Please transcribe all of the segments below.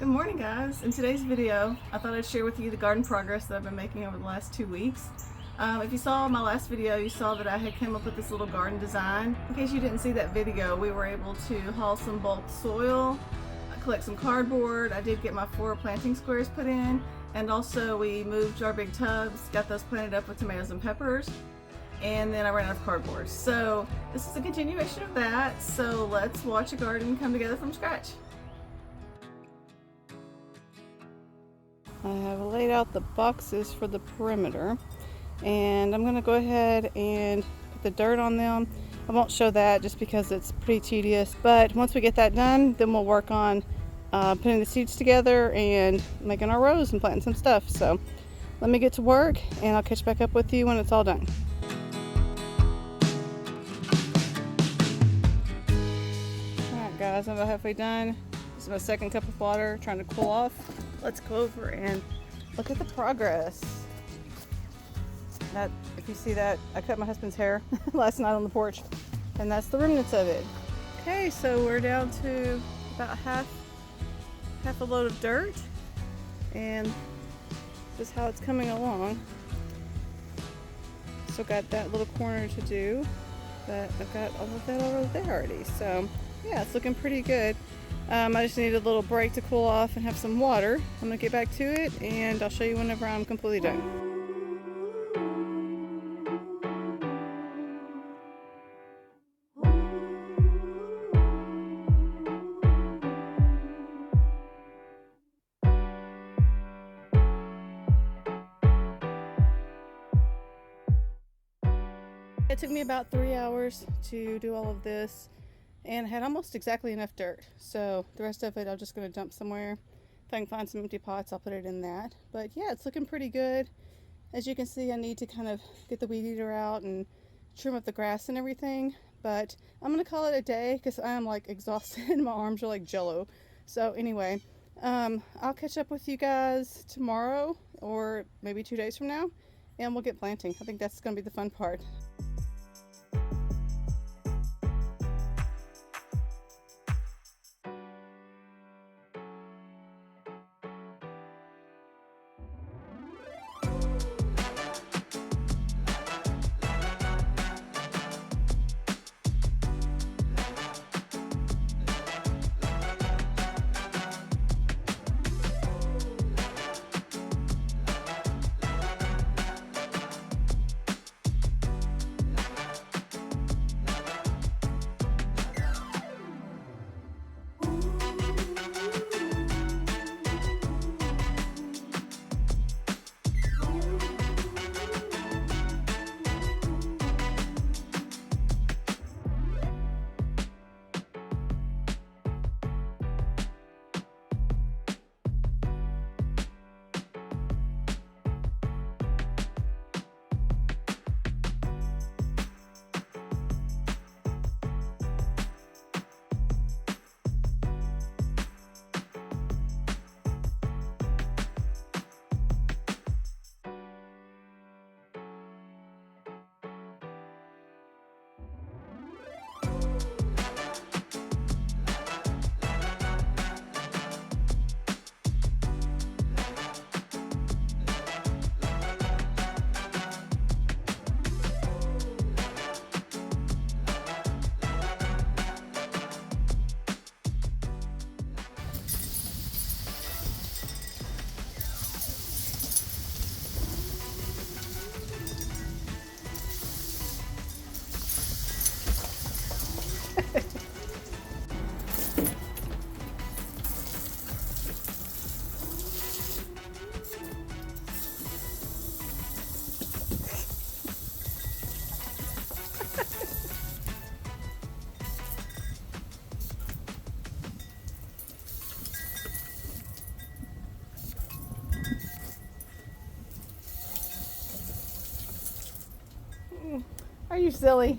Good morning, guys. In today's video, I thought I'd share with you the garden progress that I've been making over the last 2 weeks. If you saw my last video, you saw that I had come up with this little garden design. In case you didn't see that video, we were able to haul some bulk soil, collect some cardboard. I did get my 4 planting squares put in, and also we moved our big tubs, got those planted up with tomatoes and peppers, and then I ran out of cardboard. So this is a continuation of that, so let's watch a garden come together from scratch. I have laid out the boxes for the perimeter, and I'm going to go ahead and put the dirt on them. I won't show that just because it's pretty tedious, but once we get that done, then we'll work on putting the seeds together and making our rows and planting some stuff. So let me get to work and I'll catch back up with you when it's all done. Alright guys, I'm about halfway done. This is my second cup of water, trying to cool off. Let's go over and look at the progress. That, if you see that, I cut my husband's hair last night on the porch, and that's the remnants of it. Okay, so we're down to about half a load of dirt, and this is how it's coming along. Still got that little corner to do, but I've got all of that over there already. So yeah, it's looking pretty good. I just need a little break to cool off and have some water. I'm gonna get back to it and I'll show you whenever I'm completely done. It took me about 3 hours to do all of this, and I had almost exactly enough dirt. So the rest of it I'm just going to dump somewhere. If I can find some empty pots, I'll put it in that. But yeah, it's looking pretty good. As you can see, I need to kind of get the weed eater out and trim up the grass and everything. But I'm going to call it a day because I am like exhausted. My arms are like jello. So anyway, I'll catch up with you guys tomorrow or maybe 2 days from now, and we'll get planting. I think that's going to be the fun part. Are you silly?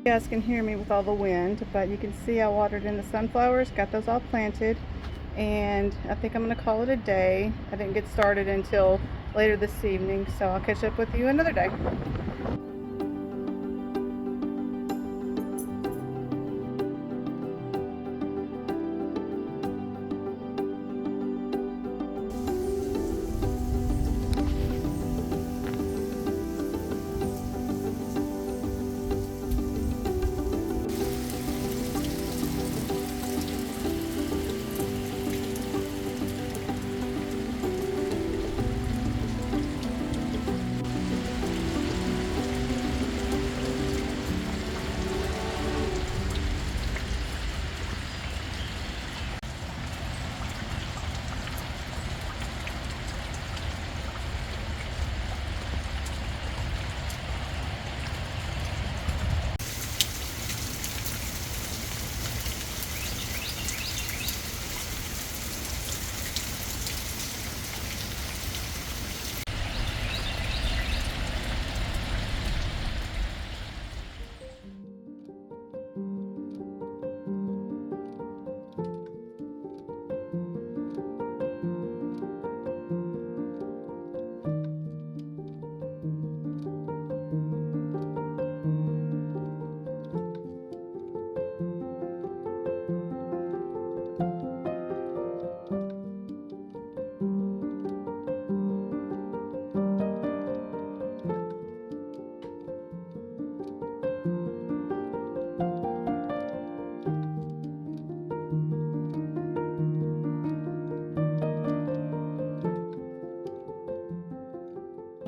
You guys can hear me with all the wind, but you can see I watered in the sunflowers, got those all planted, and I think I'm going to call it a day. I didn't get started until later this evening, so I'll catch up with you another day.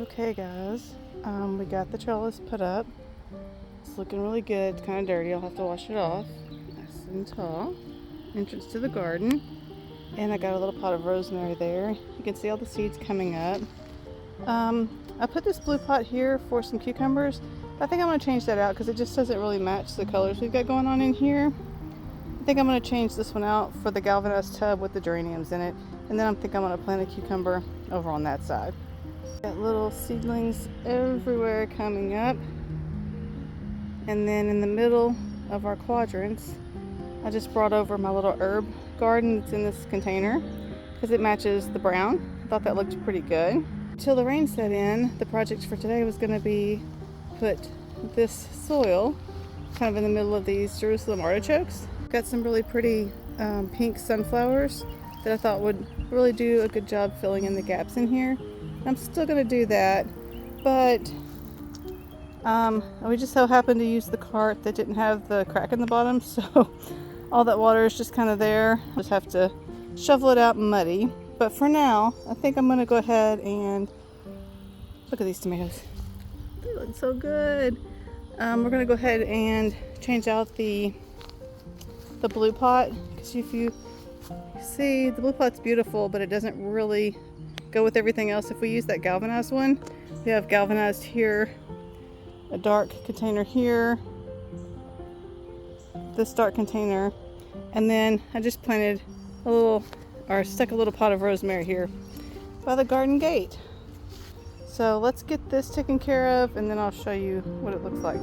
Okay guys, we got the trellis put up. It's looking really good. It's kind of dirty. I'll have to wash it off. Nice and tall. Entrance to the garden. And I got a little pot of rosemary there. You can see all the seeds coming up. I put this blue pot here for some cucumbers. I think I'm going to change that out because it just doesn't really match the colors we've got going on in here. I think I'm going to change this one out for the galvanized tub with the geraniums in it. And then I'm going to plant a cucumber over on that side. Got little seedlings everywhere coming up. And then in the middle of our quadrants, I just brought over my little herb garden that's in this container because it matches the brown. I thought that looked pretty good. Until the rain set in, the project for today was going to be put this soil kind of in the middle of these Jerusalem artichokes. Got some really pretty pink sunflowers that I thought would really do a good job filling in the gaps in here. I'm still going to do that, but we just so happened to use the cart that didn't have the crack in the bottom, so all that water is just kind of there. I just have to shovel it out muddy. But for now, I think I'm going to go ahead and look at these tomatoes. They look so good. We're going to go ahead and change out the blue pot, because if you see, the blue pot's beautiful, but it doesn't really go with everything else. If we use that galvanized one, we have galvanized here, a dark container here, this dark container, and then I just planted a little, or stuck a little pot of rosemary here by the garden gate. So let's get this taken care of, and then I'll show you what it looks like.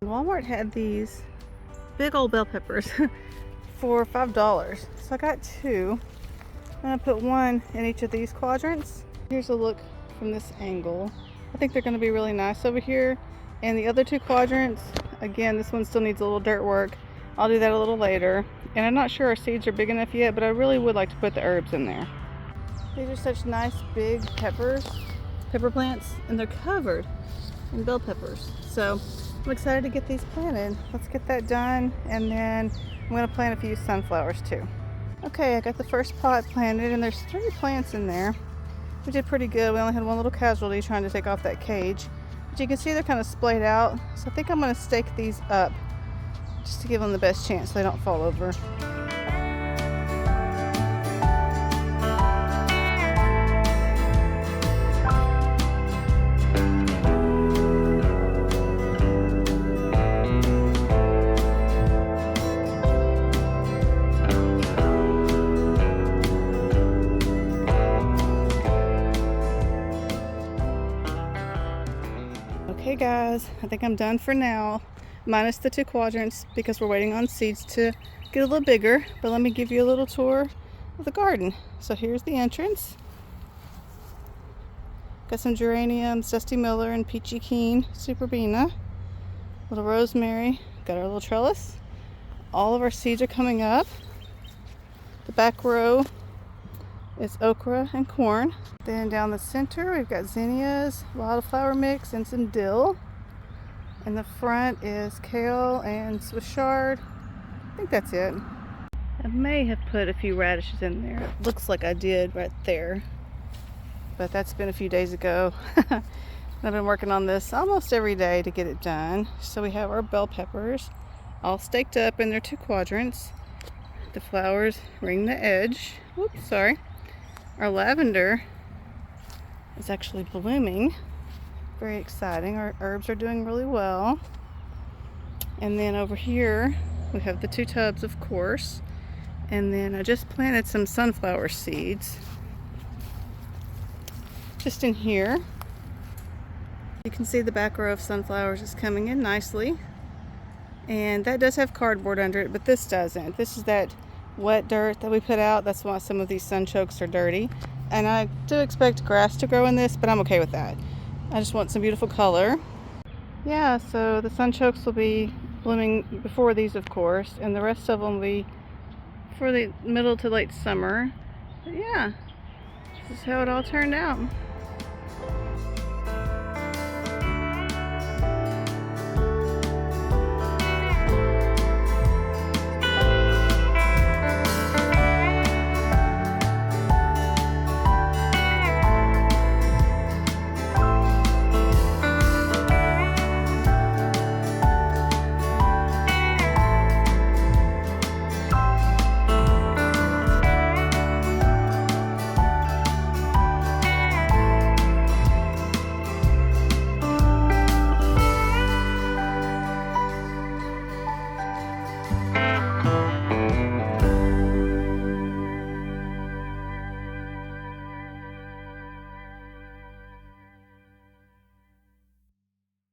Walmart had these big old bell peppers for $5. So I got two. I'm gonna put one in each of these quadrants. Here's a look from this angle. I think they're going to be really nice over here. And the other two quadrants, again, this one still needs a little dirt work. I'll do that a little later. And I'm not sure our seeds are big enough yet, but I really would like to put the herbs in there. These are such nice big pepper plants, and they're covered in bell peppers. So I'm excited to get these planted. Let's get that done, and then I'm going to plant a few sunflowers too. Okay, I got the first pot planted, and there's 3 plants in there. We did pretty good. We only had one little casualty trying to take off that cage. But you can see they're kind of splayed out. So I think I'm going to stake these up just to give them the best chance so they don't fall over. Okay guys, I think I'm done for now, minus the 2 quadrants because we're waiting on seeds to get a little bigger. But let me give you a little tour of the garden. So here's the entrance. Got some geraniums, Dusty Miller and Peachy Keen, Superbina, little rosemary. Got our little trellis. All of our seeds are coming up. The back row is okra and corn. Then down the center we've got zinnias, wildflower mix, and some dill. In the front is kale and Swiss chard. I think that's it. I may have put a few radishes in there. It looks like I did right there, but that's been a few days ago. I've been working on this almost every day to get it done. So we have our bell peppers all staked up in their 2 quadrants. The flowers ring the edge. Whoops, sorry. Our lavender is actually blooming. Very exciting. Our herbs are doing really well. And then over here we have the 2 tubs, of course. And then I just planted some sunflower seeds just in here. You can see the back row of sunflowers is coming in nicely. And that does have cardboard under it, but this doesn't. This is that wet dirt that we put out. That's why some of these sunchokes are dirty. And I do expect grass to grow in this, but I'm okay with that. I just want some beautiful color. Yeah, so the sunchokes will be blooming before these, of course, and the rest of them will be for the middle to late summer. But yeah, this is how it all turned out.